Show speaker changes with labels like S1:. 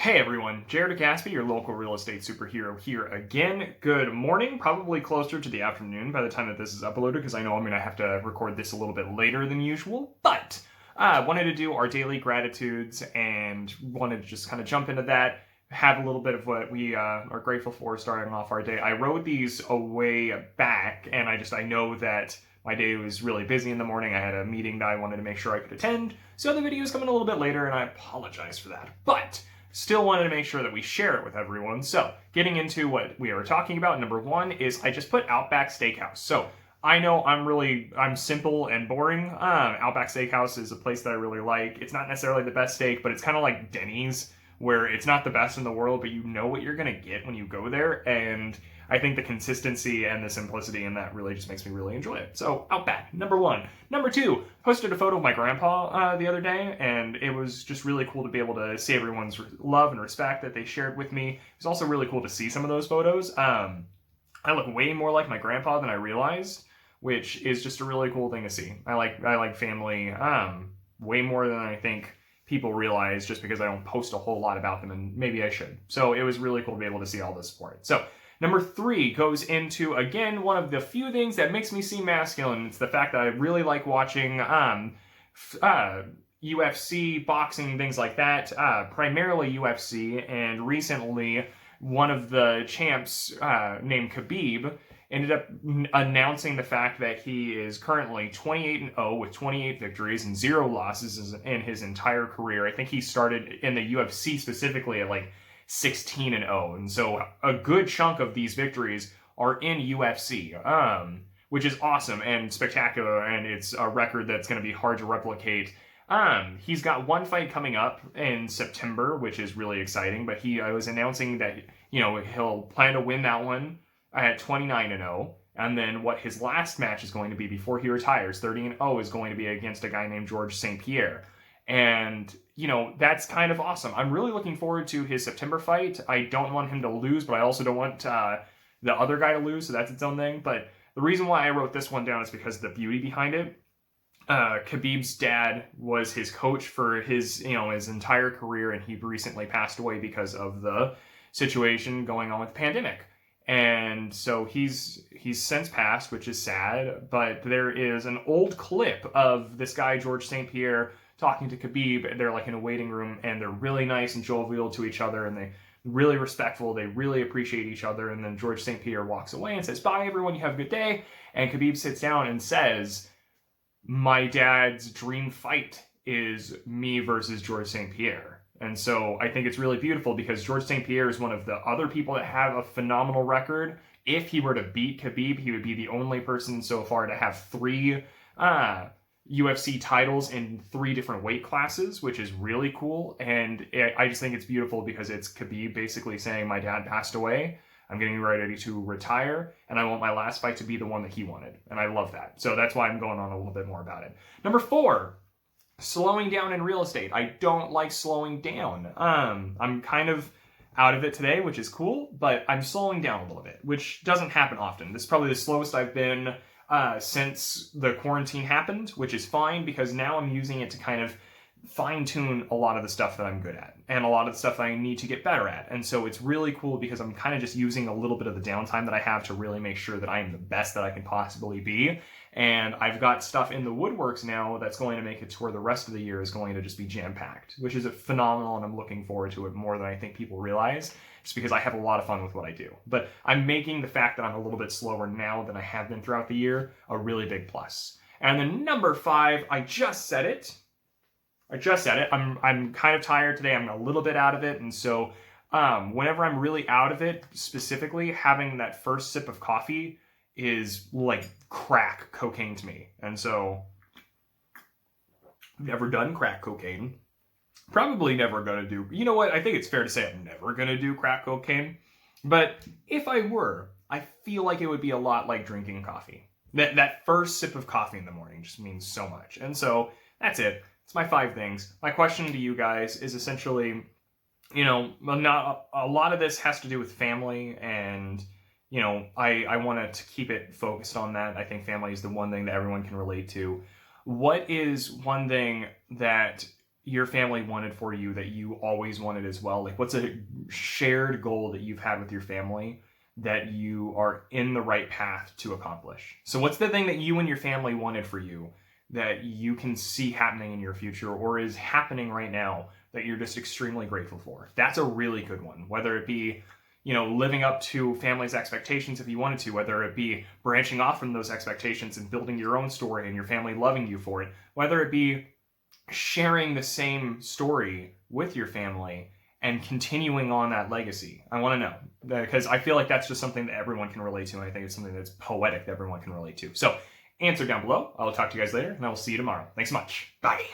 S1: Hey everyone, Jared Gatsby, your local real estate superhero here again. Good morning, probably closer to the afternoon by the time that this is uploaded because I know I'm going to have to record this a little bit later than usual. But I wanted to do our daily gratitudes and wanted to just kind of jump into that, have a little bit of what we are grateful for starting off our day. I wrote these a way back and I know that my day was really busy in the morning. I had a meeting that I wanted to make sure I could attend, so the video is coming a little bit later and I apologize for that. But still wanted to make sure that we share it with everyone. So getting into what we are talking about, number one is I just put Outback Steakhouse. So I know I'm simple and boring. Outback Steakhouse is a place that I really like. It's not necessarily the best steak, but it's kind of like Denny's, where it's not the best in the world, but you know what you're going to get when you go there. And I think the consistency and the simplicity in that really just makes me really enjoy it. So Outback, number one. Number two, posted a photo of my grandpa the other day, and it was just really cool to be able to see everyone's love and respect that they shared with me. It was also really cool to see some of those photos. I look way more like my grandpa than I realized, which is just a really cool thing to see. I like family way more than I think people realize, just because I don't post a whole lot about them, and maybe I should. So it was really cool to be able to see all this support. So number three goes into, again, one of the few things that makes me seem masculine. It's the fact that I really like watching UFC, boxing, things like that, primarily UFC, and recently one of the champs named Khabib ended up announcing the fact that he is currently 28-0 with 28 victories and 0 losses in his entire career. I think he started in the UFC specifically at like 16-0, and so a good chunk of these victories are in UFC, which is awesome and spectacular, and it's a record that's going to be hard to replicate. He's got one fight coming up in September, which is really exciting, but I was announcing that, he'll plan to win that one at 29-0, and then what his last match is going to be before he retires, 30-0, is going to be against a guy named George St. Pierre. And, that's kind of awesome. I'm really looking forward to his September fight. I don't want him to lose, but I also don't want the other guy to lose, so that's its own thing. But the reason why I wrote this one down is because of the beauty behind it. Khabib's dad was his coach for his entire career, and he recently passed away because of the situation going on with the pandemic. And so he's since passed, which is sad, but there is an old clip of this guy, George St. Pierre, talking to Khabib. They're like in a waiting room, and they're really nice and jovial to each other, and they're really respectful. They really appreciate each other. And then George St. Pierre walks away and says, "Bye, everyone. You have a good day." And Khabib sits down and says, "My dad's dream fight is me versus George St. Pierre." And so I think it's really beautiful because George St. Pierre is one of the other people that have a phenomenal record. If he were to beat Khabib, he would be the only person so far to have 3 UFC titles in 3 different weight classes, which is really cool. And I just think it's beautiful because it's Khabib basically saying, "My dad passed away. I'm getting ready to retire, and I want my last fight to be the one that he wanted." And I love that. So that's why I'm going on a little bit more about it. Number 4. Slowing down in real estate. I don't like slowing down. I'm kind of out of it today, which is cool, but I'm slowing down a little bit, which doesn't happen often. This is probably the slowest I've been since the quarantine happened, which is fine because now I'm using it to kind of fine-tune a lot of the stuff that I'm good at and a lot of the stuff that I need to get better at. And so it's really cool because I'm kind of just using a little bit of the downtime that I have to really make sure that I am the best that I can possibly be. And I've got stuff in the woodworks now that's going to make it to where the rest of the year is going to just be jam-packed, which is phenomenal, and I'm looking forward to it more than I think people realize, just because I have a lot of fun with what I do. But I'm making the fact that I'm a little bit slower now than I have been throughout the year a really big plus. And then number 5, I just said it. I'm kind of tired today. I'm a little bit out of it, and so whenever I'm really out of it, specifically, having that first sip of coffee is like crack cocaine to me. And so, never done crack cocaine. Probably never gonna do. You know what? I think it's fair to say I'm never gonna do crack cocaine. But if I were, I feel like it would be a lot like drinking coffee. That first sip of coffee in the morning just means so much. And so that's it. It's my 5 things. My question to you guys is essentially, not a lot of this has to do with family, and I wanted to keep it focused on that. I think family is the one thing that everyone can relate to. What is one thing that your family wanted for you that you always wanted as well? Like, what's a shared goal that you've had with your family that you are in the right path to accomplish? So what's the thing that you and your family wanted for you that you can see happening in your future or is happening right now that you're just extremely grateful for? That's a really good one. Whether it be, living up to family's expectations if you wanted to, whether it be branching off from those expectations and building your own story and your family loving you for it, whether it be sharing the same story with your family and continuing on that legacy. I want to know, because I feel like that's just something that everyone can relate to, and I think it's something that's poetic that everyone can relate to. So answer down below. I will talk to you guys later, and I will see you tomorrow. Thanks so much. Bye.